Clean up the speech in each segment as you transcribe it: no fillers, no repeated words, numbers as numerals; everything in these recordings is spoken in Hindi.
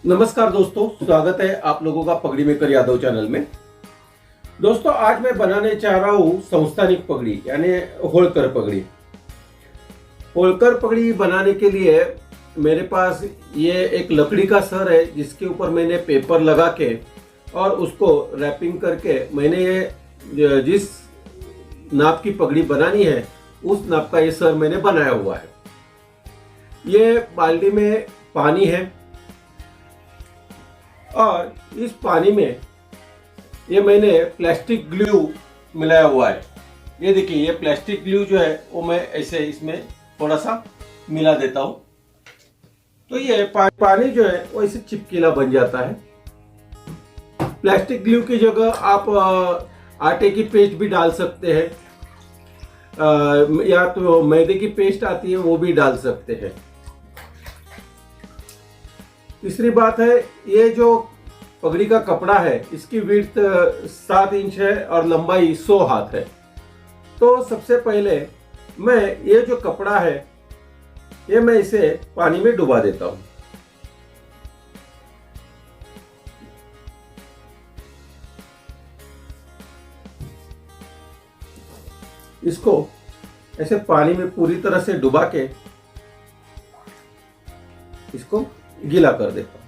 नमस्कार दोस्तों, स्वागत है आप लोगों का पगड़ी मेकर यादव चैनल में। दोस्तों, आज मैं बनाने चाह रहा हूँ संस्थानिक पगड़ी यानी होलकर पगड़ी। होलकर पगड़ी बनाने के लिए मेरे पास ये एक लकड़ी का सर है जिसके ऊपर मैंने पेपर लगा के और उसको रैपिंग करके मैंने ये जिस नाप की पगड़ी बनानी है उस नाप का ये सर मैंने बनाया हुआ है। ये बाल्टी में पानी है और इस पानी में ये मैंने प्लास्टिक ग्लू मिलाया हुआ है। ये देखिए, ये प्लास्टिक ग्लू जो है वो मैं ऐसे इसमें थोड़ा सा मिला देता हूं, तो ये पानी जो है वो ऐसे चिपकीला बन जाता है। प्लास्टिक ग्लू की जगह आप आटे की पेस्ट भी डाल सकते हैं, या तो मैदे की पेस्ट आती है वो भी डाल सकते हैं। तीसरी बात है, ये जो पगड़ी का कपड़ा है इसकी विड्थ 7 इंच है और लंबाई 100 हाथ है। तो सबसे पहले मैं ये जो कपड़ा है ये मैं इसे पानी में डुबा देता हूं। इसको ऐसे पानी में पूरी तरह से डुबा के इसको गीला कर देता हूं।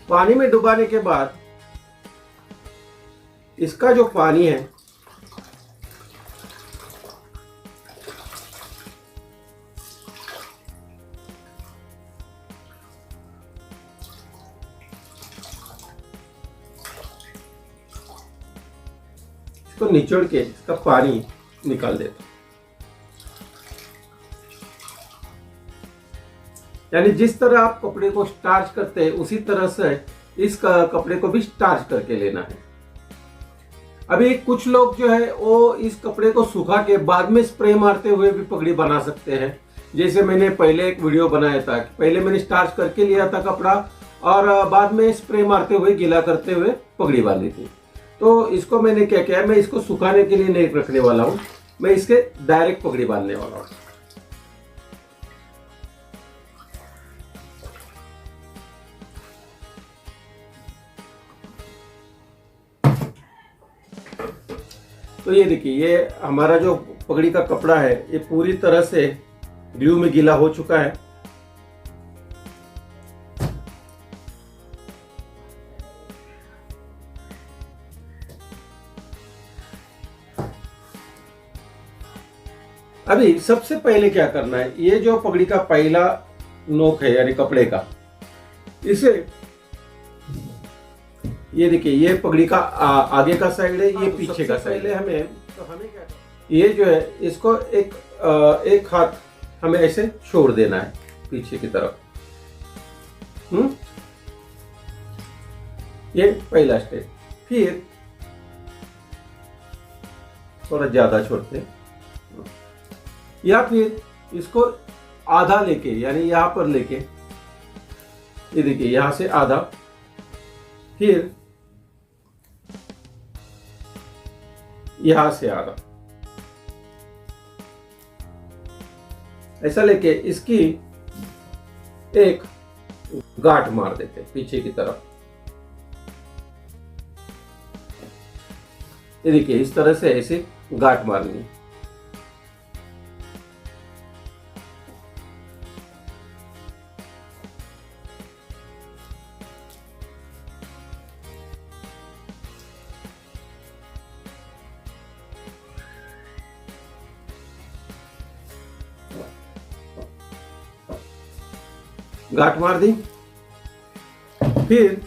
पानी में डुबाने के बाद इसका जो पानी है इसको निचोड़ के इसका पानी निकाल देता हूं। यानी जिस तरह आप कपड़े को स्टार्च करते हैं उसी तरह से इस कपड़े को भी स्टार्च करके लेना है। अभी कुछ लोग जो है वो इस कपड़े को सुखा के बाद में स्प्रे मारते हुए भी पगड़ी बना सकते हैं। जैसे मैंने पहले एक वीडियो बनाया था, पहले मैंने स्टार्च करके लिया था कपड़ा और बाद में स्प्रे मारते हुए गीला करते हुए पगड़ी बांधी थी। तो इसको मैंने क्या किया, मैं इसको सुखाने के लिए नहीं रखने वाला हूँ, मैं इसके डायरेक्ट पगड़ी बांधने वाला हूँ। तो ये देखिए, ये हमारा जो पगड़ी का कपड़ा है ये पूरी तरह से ग्लू में गीला हो चुका है। अभी सबसे पहले क्या करना है, ये जो पगड़ी का पहला नोक है यानी कपड़े का, इसे ये देखिए, ये पगड़ी का आगे का साइड है, ये पीछे का साइड है। हमें क्या, ये जो है इसको एक हाथ हमें ऐसे छोड़ देना है पीछे की तरफ। ये पहला स्टेप। फिर थोड़ा ज्यादा छोड़ते हैं, या फिर इसको आधा लेके यानी यहां पर लेके, ये देखिए यहां से आधा, फिर यहां से आधा, ऐसा लेके इसकी एक गांठ मार देते पीछे की तरफ। ये देखिए, इस तरह से ऐसे गांठ मारनी है। गांठ मार दी, फिर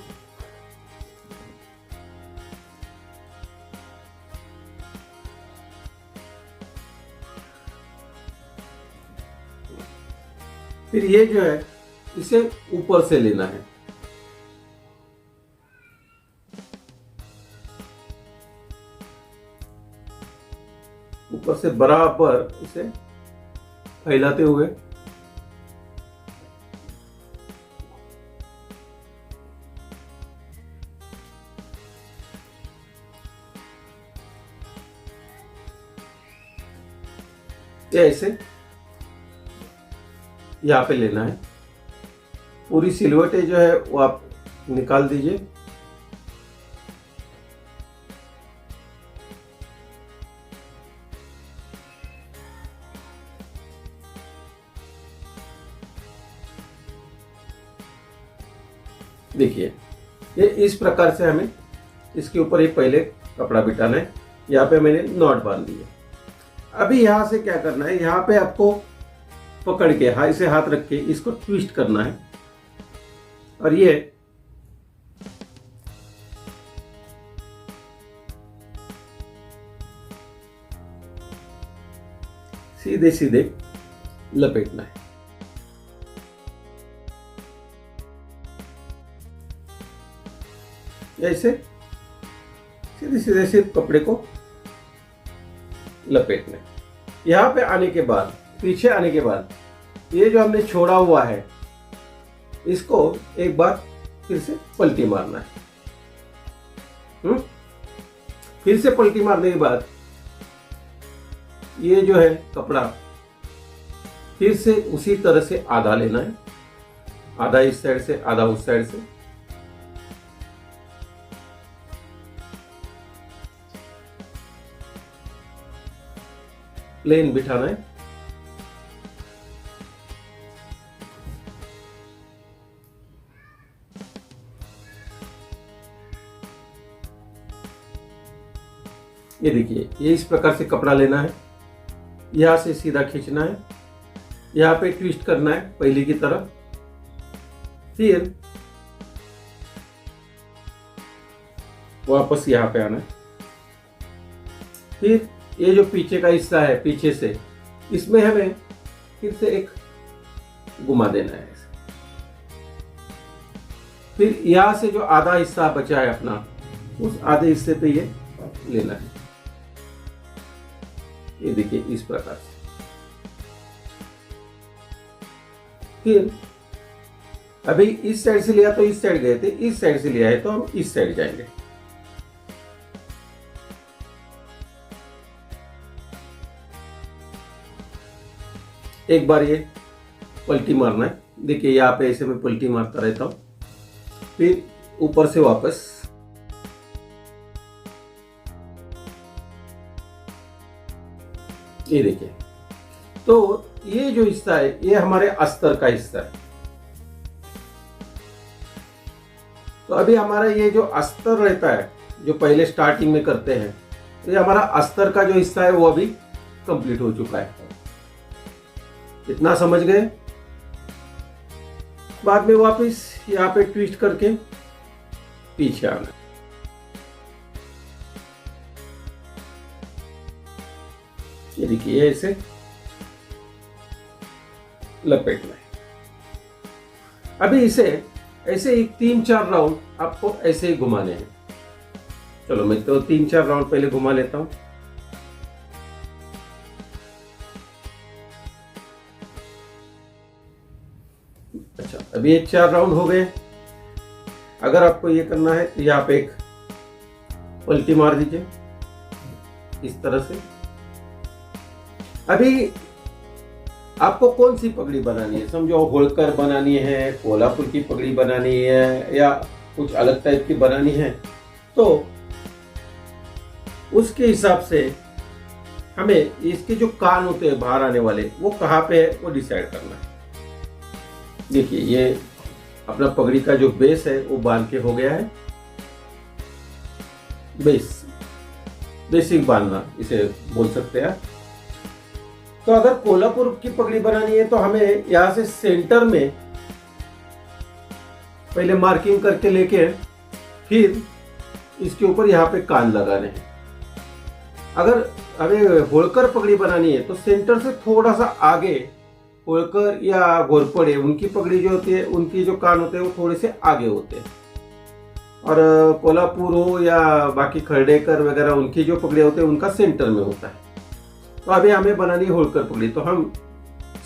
ये जो है इसे ऊपर से लेना है। ऊपर से बराबर इसे फैलाते हुए ये ऐसे यहाँ पे लेना है। पूरी सिलवटें जो है वो आप निकाल दीजिए। देखिए ये इस प्रकार से हमें इसके ऊपर एक पहले कपड़ा बिठाना है। यहाँ पे मैंने नॉट बांध दिए। अभी यहाँ से क्या करना है, यहाँ पे आपको पकड़ के इसे हाथ रख के इसको ट्विस्ट करना है और ये सीधे सीधे लपेटना है। ऐसे सीधे सीधे सिर्फ कपड़े को लपेटना है। यहाँ पे आने के बाद, पीछे आने के बाद, ये जो हमने छोड़ा हुआ है इसको एक बार फिर से पलटी मारना है। फिर से पलटी मारने के बाद ये जो है कपड़ा फिर से उसी तरह से आधा लेना है, आधा इस साइड से आधा उस साइड से। प्लेन बिठाना है। ये देखिए, ये इस प्रकार से कपड़ा लेना है, यहां से सीधा खींचना है, यहां पे ट्विस्ट करना है पहले की तरह, फिर वापस यहां पे आना है, फिर ये जो पीछे का हिस्सा है पीछे से, इसमें हमें फिर से एक घुमा देना है। फिर यहां से जो आधा हिस्सा बचा है अपना, उस आधे हिस्से पे ये लेना है। ये देखिए इस प्रकार से। फिर अभी इस साइड से लिया तो इस साइड गए थे, इस साइड से लिया है तो हम इस साइड जाएंगे। एक बार ये पलटी मारना है। देखिए यहाँ पे ऐसे मैं पलटी मारता रहता हूं, फिर ऊपर से वापस ये देखिए। तो ये जो हिस्सा है ये हमारे अस्तर का हिस्सा है। तो अभी हमारा ये जो अस्तर रहता है, जो पहले स्टार्टिंग में करते हैं, तो ये हमारा अस्तर का जो हिस्सा है वो अभी कंप्लीट हो चुका है। इतना समझ गए? बाद में वापस यहाँ पे ट्विस्ट करके पीछे आना। ये देखिए ऐसे लपेटना है। अभी इसे ऐसे ही 3-4 राउंड आपको ऐसे ही घुमाने हैं। चलो मैं तो 3-4 राउंड पहले घुमा लेता हूं। अच्छा, अभी ये 4 राउंड हो गए। अगर आपको ये करना है तो यहाँ पे एक पलटी मार दीजिए इस तरह से। अभी आपको कौन सी पगड़ी बनानी है, समझो होलकर बनानी है, कोल्हापुर की पगड़ी बनानी है, या कुछ अलग टाइप की बनानी है, तो उसके हिसाब से हमें इसके जो कान होते हैं बाहर आने वाले, वो कहाँ पे है वो डिसाइड करना है। देखिए ये अपना पगड़ी का जो बेस है वो बांध के हो गया है। बेसिक बांधना इसे बोल सकते हैं। तो अगर कोल्हापुर की पगड़ी बनानी है तो हमें यहां से सेंटर में पहले मार्किंग करके लेके फिर इसके ऊपर यहाँ पे कान लगाने हैं। अगर हमें होलकर पगड़ी बनानी है तो सेंटर से थोड़ा सा आगे, होलकर या घोरपड़े उनकी पगड़ी जो होती है, उनकी जो कान होते हैं वो थोड़े से आगे होते हैं, और कोल्हापुर हो या बाकी खर्डेकर वगैरह उनकी जो पगड़ी होते हैं उनका सेंटर में होता है। तो अभी हमें बनानी है होलकर पगड़ी, तो हम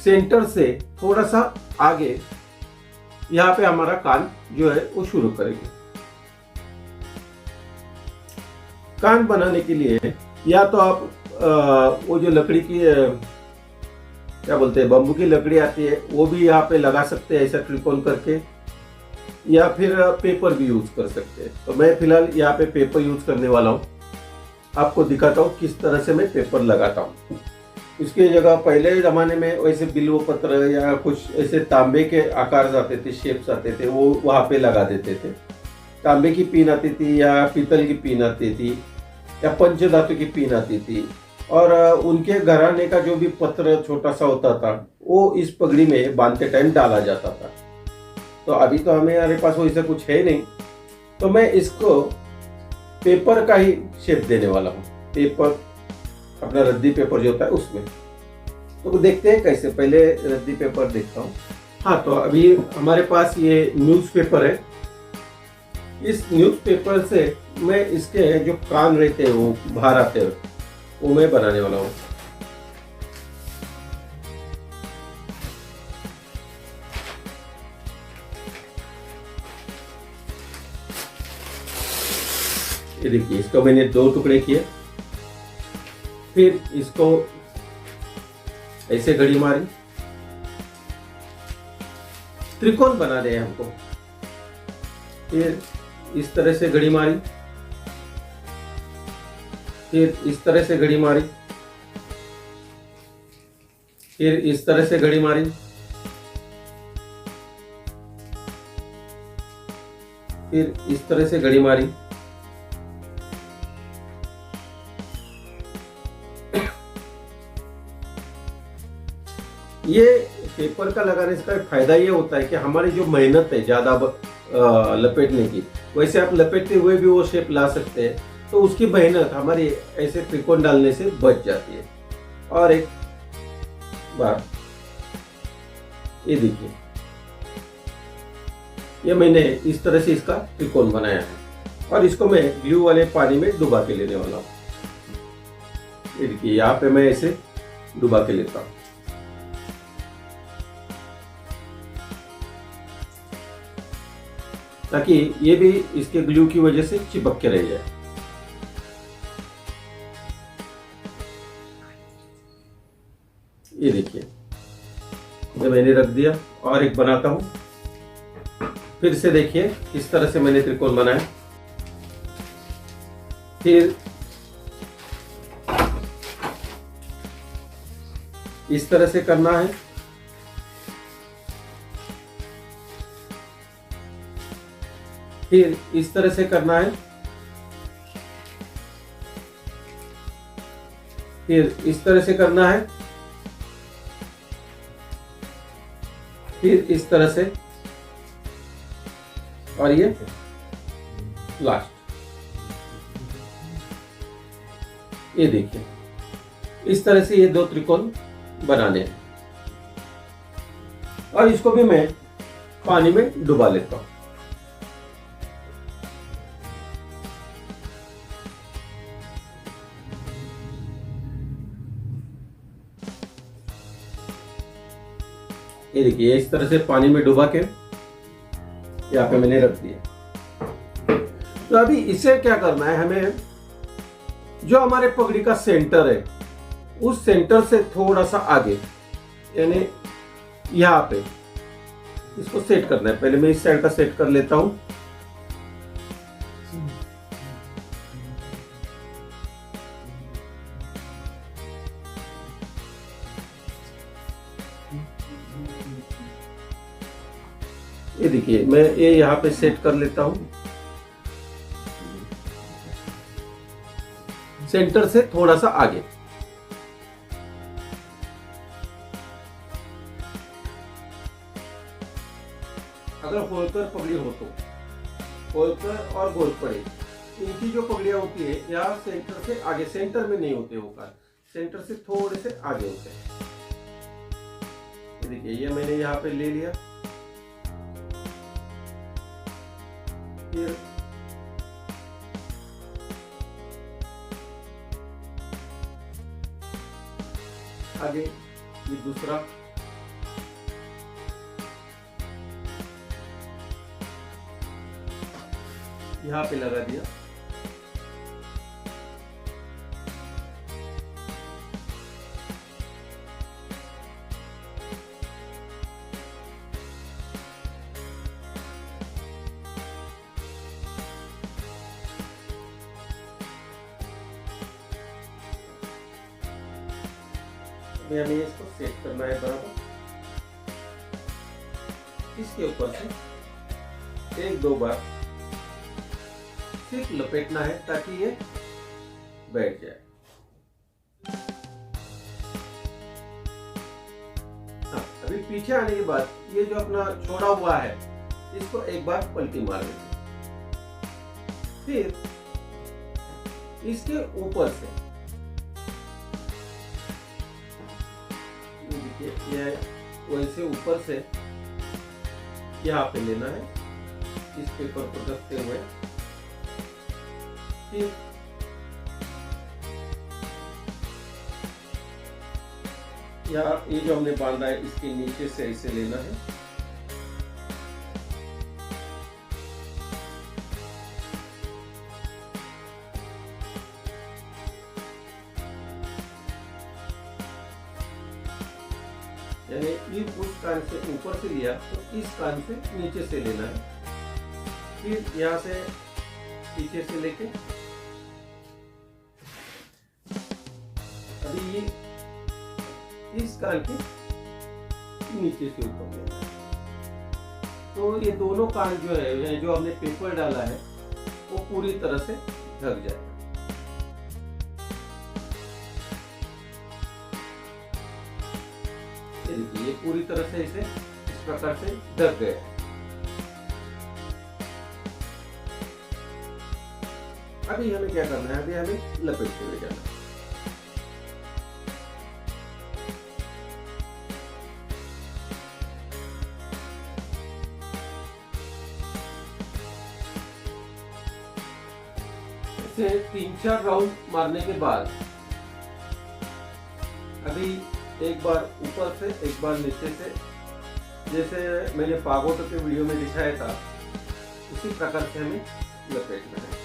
सेंटर से थोड़ा सा आगे यहाँ पे हमारा कान जो है वो शुरू करेंगे। कान बनाने के लिए या तो आप वो जो लकड़ी की क्या बोलते हैं, बम्बू की लकड़ी आती है, वो भी यहाँ पे लगा सकते हैं ऐसा त्रिकोण करके, या फिर पेपर भी यूज कर सकते हैं। तो मैं फिलहाल यहाँ पे पेपर यूज करने वाला हूँ। आपको दिखाता हूँ किस तरह से मैं पेपर लगाता हूँ। इसकी जगह पहले जमाने में वैसे बिल्व पत्र या कुछ ऐसे तांबे के आकार आते थे, शेप्स आते थे, वो वहाँ पे लगा देते थे। तांबे की पिन आती थी या पीतल की पिन आती थी या पंचधातु की पिन आती थी, और उनके घराने का जो भी पत्र छोटा सा होता था वो इस पगड़ी में बांधते टाइम डाला जाता था। तो अभी तो हमारे पास वैसा कुछ है नहीं, तो मैं इसको पेपर का ही शेप देने वाला हूँ। पेपर, अपना रद्दी पेपर जो होता है उसमें। तो देखते हैं कैसे, पहले रद्दी पेपर देखता हूँ। हाँ, तो अभी हमारे पास ये न्यूज़पेपर है। इस न्यूज़पेपर से मैं इसके जो कान रहते हैं वो बाहर आते हैं, वो मैं बनाने वाला हूँ। ये देखिए, इसको मैंने 2 टुकड़े किए, फिर इसको ऐसे घड़ी मारी, त्रिकोण बना रहे हैं हमको। फिर इस तरह से घड़ी मारी, फिर इस तरह से घड़ी मारी, फिर इस तरह से घड़ी मारी, फिर इस तरह से घड़ी मारी। ये पेपर का लगाने का फायदा ये होता है कि हमारी जो मेहनत है ज्यादा लपेटने की, वैसे आप लपेटते हुए भी वो शेप ला सकते हैं, तो उसकी मेहनत हमारी ऐसे त्रिकोण डालने से बच जाती है। और एक बार ये देखिए, ये मैंने इस तरह से इसका त्रिकोण बनाया है, और इसको मैं ग्लू वाले पानी में डुबा के लेने वाला हूँ। ये देखिए, यहाँ पे मैं ऐसे डुबा के लेता हूँ, ताकि ये भी इसके ग्लू की वजह से चिपक के रह जाए। ये देखिए, ये मैंने रख दिया, और एक बनाता हूं। फिर से देखिए किस तरह से मैंने त्रिकोण बनाया। फिर इस तरह से करना है, फिर इस तरह से करना है, फिर इस तरह से करना है, फिर इस तरह से, और ये लास्ट। ये देखिए, इस तरह से ये 2 त्रिकोण बनाने हैं, और इसको भी मैं पानी में डुबा लेता हूं। ये देखिए, इस तरह से पानी में डुबा के यहाँ पे मैंने रख दिया। तो अभी इसे क्या करना है, हमें जो हमारे पगड़ी का सेंटर है उस सेंटर से थोड़ा सा आगे, यानी यहाँ पे इसको सेट करना है। पहले मैं इस साइड का सेट कर लेता हूं। ये देखिए, मैं ये यहाँ पे सेट कर लेता हूं, सेंटर से थोड़ा सा आगे। अगर होलकर पगड़ी हो तो होलकर और घोड़पड़े, इनकी जो पगड़ियां होती है यहाँ सेंटर से आगे, सेंटर में नहीं होते होकर, सेंटर से थोड़े से आगे होते हैं। ये देखिए, ये मैंने यहाँ पे ले लिया। फिर आगे ये दूसरा, यहाँ पे लगा दिया। अभी हमें इसको सेट करना है बराबर। इसके ऊपर से एक दो बार सिर्फ लपेटना है ताकि ये बैठ जाए। हाँ, अभी पीछे आने के बाद ये जो अपना छोड़ा हुआ है इसको एक बार पलटी मार देते। फिर इसके ऊपर से ये वैसे ऊपर से यहाँ पे लेना है, इस पेपर को रखते हुए फिर यहाँ ये जो हमने बांधा है इसके नीचे से ऐसे लेना है। यानी उस कान से ऊपर से लिया तो इस कान से नीचे से लेना है, फिर यहाँ से पीछे से लेके अभी ये इस कान के नीचे से ऊपर लेना है। तो ये दोनों कान जो है, जो हमने पेपर डाला है वो पूरी तरह से ढक जाएगा। ये पूरी तरह से इसे इस प्रकार से ढक गया। अभी हमें क्या करना है, अभी हमें लपेटते हुए जाना है। इसे 3-4 राउंड मारने के बाद अभी एक बार ऊपर से एक बार नीचे से, जैसे मैंने पागोटो के वीडियो में दिखाया था उसी प्रकार से हमें लपेटना है।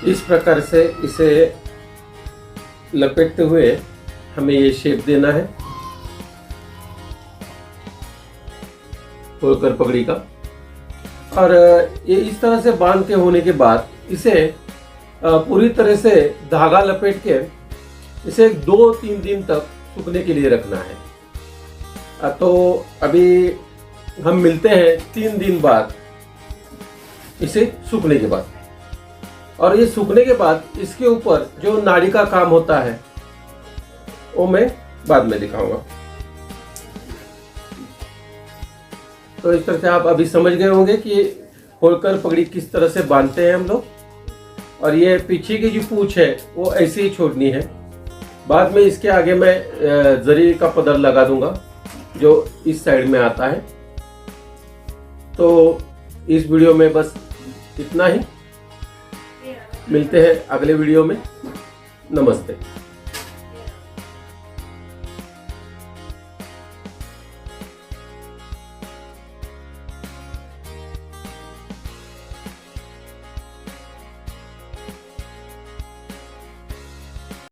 इस प्रकार से इसे लपेटते हुए हमें ये शेप देना है होलकर पगड़ी का। और ये इस तरह से बांध के होने के बाद इसे पूरी तरह से धागा लपेट के इसे 2-3 दिन तक सूखने के लिए रखना है। तो अभी हम मिलते हैं 3 दिन बाद इसे सूखने के बाद। और ये सूखने के बाद इसके ऊपर जो नाड़ी का काम होता है वो मैं बाद में दिखाऊंगा। तो इस तरह से आप अभी समझ गए होंगे कि होलकर पगड़ी किस तरह से बांधते हैं हम लोग। और ये पीछे की जो पूंछ है वो ऐसे ही छोड़नी है। बाद में इसके आगे मैं जरी का पदर लगा दूंगा जो इस साइड में आता है। तो इस वीडियो में बस इतना ही, मिलते हैं अगले वीडियो में। नमस्ते।